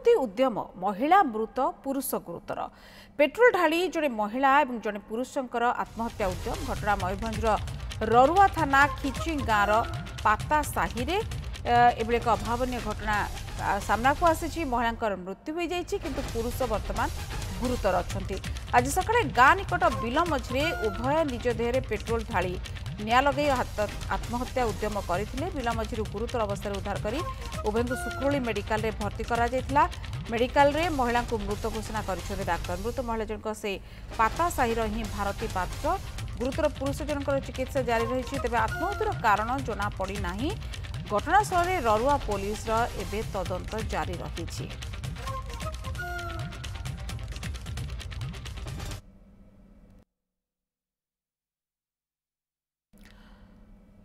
आत्माहुति उद्यम महिला मृत पुरुष गुरुतर पेट्रोल ढाली जड़े महिला और जड़े पुरुषंकर आत्महत्या उद्यम घटना मयूरभंजर ररुआ थाना खिची गाँवर पाता साहि एभली एक अभावन घटना सामना को आसी महिला मृत्यु हो जाए किंतु पुरुष वर्तमान गुरुतर अच्छा। आज सकाଳେ गाँ निकट बिल मझे उभय निज देह पेट्रोल ढाली निया लगे आत्महत्या उद्यम करते बिल मझी गुरुतर अवस्था उद्धार कर उभय को सुक्रोली मेडिकल रे भर्ती करा मेडिकल रे महिला को मृत घोषणा कर डाक्तर। मृत महिला जनक से पाता साहिर ही भारती पात्र गुरुतर पुरुष जनकर चिकित्सा जारी रही तेज आत्महत्यार कारण जना पड़ना घटनास्थल में ररुआ पुलिस एवं तदंत जारी रही।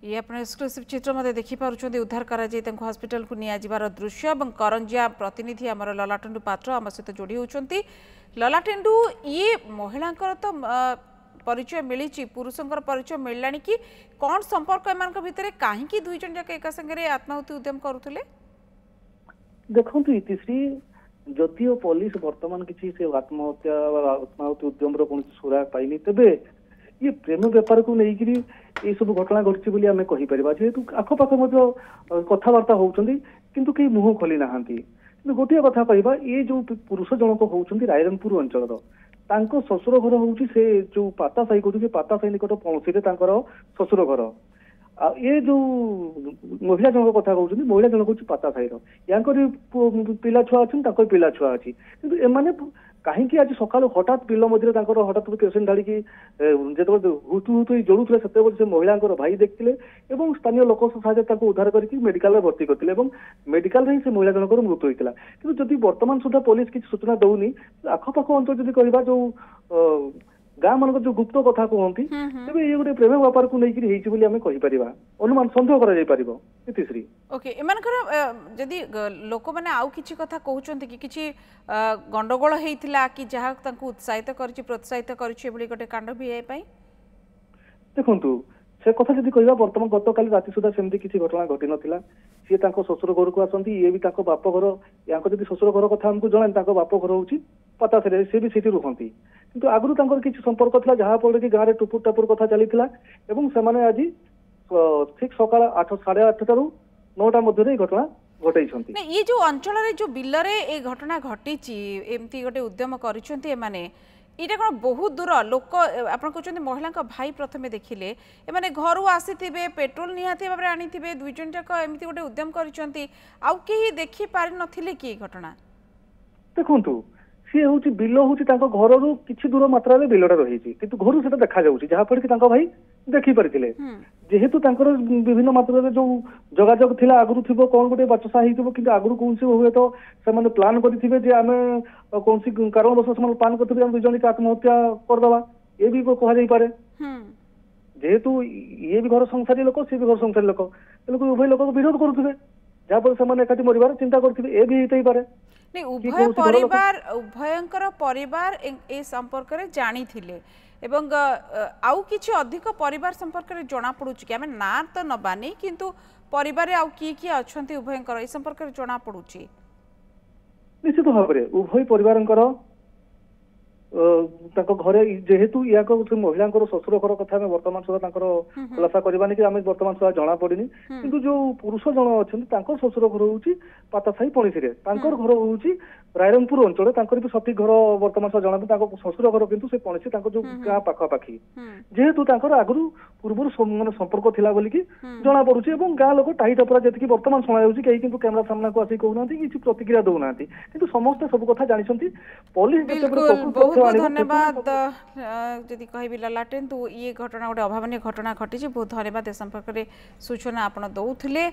ये अपने एक्सक्लूसिव चित्र मध्य देखिपुंट उद्धार कर हस्पिटाल को नियाजिबार दृश्य और करंजिया प्रतिनिधि आमर ललाटेन्दु पात्र आम सहित जोड़ी होती। ललाटेन्दु ये महिला तो परिचय मिली पुरुषंकर परिचय मिलला कि कौन संपर्क एम भितर कहीं दुई जन जाक एक संगे आत्माहुति उद्यम करुले देखो इतिश्री जदिओ पुलिस बर्तमान किसी से आत्माहुति उद्यम कौन सुराग पाइनी तेबे ये प्रेम बेपार को लेकिन ये सब घटना घटी आम कहीपर जेहेतु आखपाख कथबार्ता होती किंतु कई मुह खोली ना गोटे कथा कहवा ये जो पुरुष जनक होती रायरंगपुर अंचल ससुर घर हूँ से जो पाता साही कहते पाता साही निकट पौसी ससुर घर ये जो महिला जनक कथा कहते महिला जनक हूँ पाता साही या पिला छुआ अच्छी पिला छुआ अच्छी कि एम कहीं आज सका हठात बिल मध्य हठात पेसेंट ढाड़ी जो हुतु हुतु जोड़ुले से महिला भाई देखते स्थानीय लोक सहायता उद्धार करके मेडिकल भर्ती करते मेडिकल से महिला जनक मृत्यु होता है। कि बर्तमान सुधा पुलिस किसी सूचना दौनी आखपाख अंचल जो कह जो गाँ मान जो गुप्त कथा कहती तेज ये गोटे प्रेम व्यापार को लेकिन आम कहीपर अनुमान सन्देह कर ओके जदि लोक मैंने आउ किछि कथा कहउचंती कि किछि गंडगोल हेइथिला कि जहा तांको उत्साहित करछि प्रोत्साहित करछि एबली गोटे कांड भी पई देखंतु से कथा जदि कहबा वर्तमान गतकाली राति सुधा सेमती किछि घटना घटी नथिला सी तांको ससुर घर को आसंती ये भी तांको बाप घर यांको जदि ससुर घर कथा हमको जणान तांको बाप घर होउछि पता से से भी सेठी रुहंती किंतु आगु तांकर किछि संपर्क थिला जहा पड़े कि गाँव टुपुर टापुर कथा चलीथिला एवं सेमाने आज ठीक सकाळ 8 8:30 टारू 9टा मध्य घटना घटाई ये जो अंचल जो बिल रे घटना घटी एमती गोटे उद्यम करिसेंती एमाने इटा कौन बहुत दूर लोक आप कहते महिला भाई प्रथम देखिले एमाने घर आसी पेट्रोल निहाती भाव आनी दुई जन जाक एमती गोटे उद्यम करिसेंती आउ केही देखि पारि नथिले कि घटना देखंतु सी हूँ बिल हूँ घर रू किसी दूर मात्रा बिलटा रही किंतु घर से देखा जहाँफल कि भाई देखी पारे जेहेतु विभिन्न मात्रा जो जोगाजोग थिला आगु थी कौन गोटे बचसा हो आगु कौन हुए तो से प्लां करेंगे आम कौन कारणवश से प्लां करेंगे दुई जन आत्महत्या करदे ये भी कहुपे जेहेतु ये भी घर संसारी लोक सी भी घर संसारी लोक तेणुक उभय लोक विरोध करुवे जहाँफल से एकाठी मरबार चिंता करेंगे ये भी होते पारे उभय परिवार उभयंकर परिवार ए संपर्क रे जानी थिले एवं आउ किछि अधिक परिवार संपर्क रे जना पड़ुछि कि आमे ना तो नबानी किंतु परिवार आउ की अछंती उभयंकर ए संपर्क रे जना पड़ुछि निश्चित भाव रे उभय परिवारंकर घरे जेहेतु या महिला ससुर घर कथा बर्तमान सुधा खुलासा करवानी कि आम बर्तमान सुधा जना पड़नी किंतु जो पुरुष जन अच्छा ससुर घर हूँ पातासाही पणसी घर हूँ रायरंगपुर अंचल भी सठिक घर बर्तमान सुधा जना ससुर घर किंतु से पणसी जो गाँ पाखापाखि जेहेतु आगु पूर्व मैंने संपर्क थिला बोलिकी जना पड़ुछि गाँ लोक टाही टपरा जी बर्तमान शुणा कहीं किंतु कैमेरा सामना को आसिक कहूना कि प्रतिक्रिया दौना कि समस्ते सब कथा जानी पुलिस बहुत धन्यवाद जदि कहि ललाटेन्दु ये घटना गोटे अभावन घटना घटी बहुत धन्यवाद ए संपर्क में सूचना आप दौले।